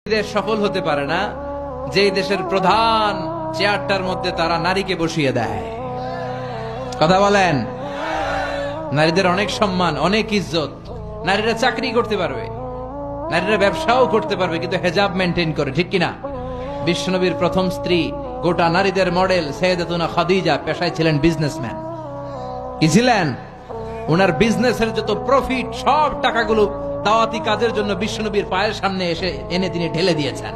দেশ সফল হতে পারে না যেই দেশের প্রধান চেয়ারটার মধ্যে তারা নারীকে বসিয়ে দেয়। কথা বলেন। নারীদের অনেক সম্মান, অনেক ইজ্জত। নারীরা চাকরি করতে পারবে, নারীরা ব্যবসাও করতে পারবে, কিন্তু হেজাব মেনটেন করে, ঠিক কিনা? বিশ্বনবীর প্রথম স্ত্রী, গোটা নারীদের মডেল সাইয়েদাতুনা খাদিজা পেশায় ছিলেন বিজনেসম্যান। কি ছিলেন? ওনার বিজনেসের যত প্রফিট, সব টাকাগুলো দাওয়াতি কাজের জন্য বিশ্বনবীর পায়ের সামনে এসে এনে তিনি ঢেলে দিয়েছেন।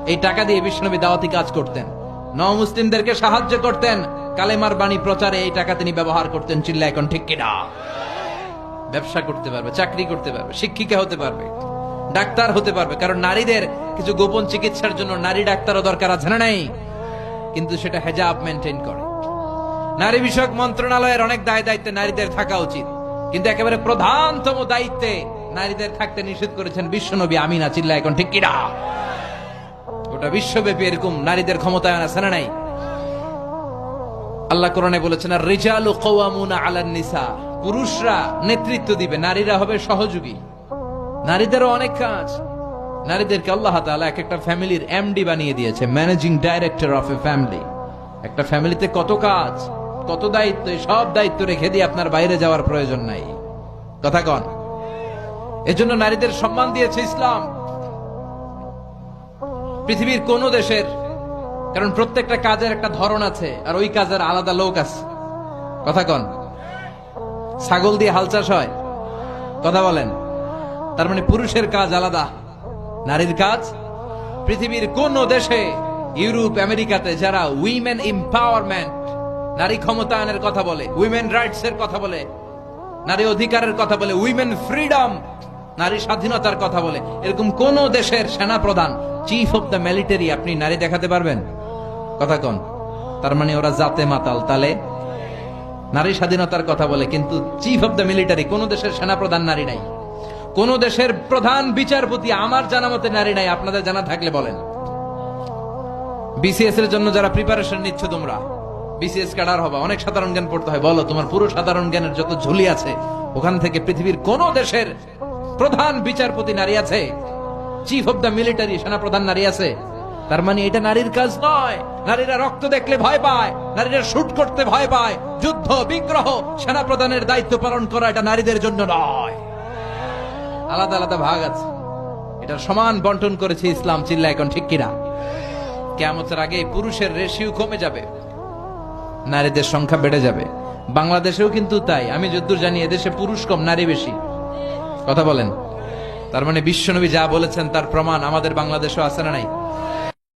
এই টাকা দিয়ে বিশ্বনবী দাওয়াতি কাজ করতেন, নও-মুসলিমদেরকে সাহায্য করতেন, কালেমার বাণী প্রচারে এই টাকা তিনি ব্যবহার করতেন। চিল্লা এখন ঠিক কিনা? ব্যবসা করতে পারবে, চাকরি করতে পারবে, শিক্ষিকা হতে পারবে, ডাক্তার হতে পারবে। কারণ নারীদের কিছু গোপন চিকিৎসার জন্য নারী ডাক্তারও দরকার আছে না নাই? কিন্তু সেটা হেজাব মেনটেন করে। নারী বিষয়ক মন্ত্রণালয়ের অনেক দায় দায়িত্বে নারীদের থাকা উচিত, কিন্তু একেবারে প্রধানতম দায়িত্বে নারীদের থাকতে নিষেধ করেছেন বিশ্বনবী। আমিনা চিল্লা এখন ঠিক কিনা? ওটা বিশ্বব্যাপী এরকম নারীদের ক্ষমতায়ন আছে না নাই? আল্লাহ কোরআনে বলেছেন, আর রিজালু কাওয়ামুনা আলান নিসা, পুরুষরা নেতৃত্ব দিবে, নারীরা হবে সহযোগী। নারীদেরও অনেক কাজ। নারীদেরকে আল্লাহ তাআলা এক একটা ফ্যামিলির এমডি বানিয়ে দিয়েছে, managing director of A family. একটা ফ্যামিলিতে কত কাজ, কত দায়িত্ব, সব দায়িত্ব রেখে দিয়ে আপনার বাইরে যাওয়ার প্রয়োজন নাই। কথা কন। এজন্য নারীদের সম্মান দিয়েছে ইসলাম পৃথিবীর কোন দেশের। কারণ প্রত্যেকটা কাজের একটা ধরন আছে, আর ওই কাজের আলাদা লোক আছে। কথা কন। ছাগল দিয়ে হাল চাষ হয়, কথা বলেন। তার মানে পুরুষের কাজ আলাদা, নারীর কাজ। পৃথিবীর কোন দেশে, ইউরোপ, আমেরিকাতে যারা উইমেন এম্পাওয়ারমেন্ট, নারী ক্ষমতায়নের কথা বলে, উইমেন রাইটস এর কথা বলে, নারী অধিকারের কথা বলে, উইমেন ফ্রিডম, নারী স্বাধীনতার কথা বলে, এরকম কোন দেশের সেনা প্রধান, চিফ অফ দ্য মিলিটারি আপনি নারী দেখাতে পারবেন? কথা কন। তার মানে ওরা জাতে মাতাল, তালে নারী স্বাধীনতার কথা বলে, কিন্তু চিফ অফ দ্য মিলিটারি, কোন দেশের সেনা প্রধান নারী নাই। কোন দেশের প্রধান বিচারপতি আমার জানা মতে নারী নাই। আপনাদের জানা থাকলে বলেন। বিসিএস এর জন্য যারা প্রিপারেশন নিচ্ছ, তোমরা বিসিএস ক্যাডার হবা, অনেক সাধারণ জ্ঞান পড়তে হয়। বলো তোমার পুরো সাধারণ জ্ঞানের যত ঝুলি আছে, ওখান থেকে পৃথিবীর কোন দেশের প্রধান বিচারপতি নারী আছে? চিফ অফ দ্য মিলিটারি, সেনা প্রধান নারী আছে? তার মানে এটা নারীর কাজ নয়। নারীরা রক্ত দেখলে ভয় পায়, নারীরা শুট করতে ভয় পায়। যুদ্ধ, বিগ্রহ, সেনা প্রধানের দায়িত্ব পালন করা এটা নারীদের জন্য নয়। আলাদা আলাদা ভাগ আছে, এটা সমান বন্টন করেছে ইসলাম। চিল্লা এখন ঠিক কিনা? কিয়ামতের আগে পুরুষের রেশিও কমে যাবে, নারীদের সংখ্যা বেড়ে যাবে। বাংলাদেশেও কিন্তু তাই। আমি যদ্দূর জানি এদেশে পুরুষ কম, নারী বেশি। কথা বলেন। তার মানে বিশ্বনবী যা বলেছেন তার প্রমাণ আমাদের বাংলাদেশেও আছে না নাই?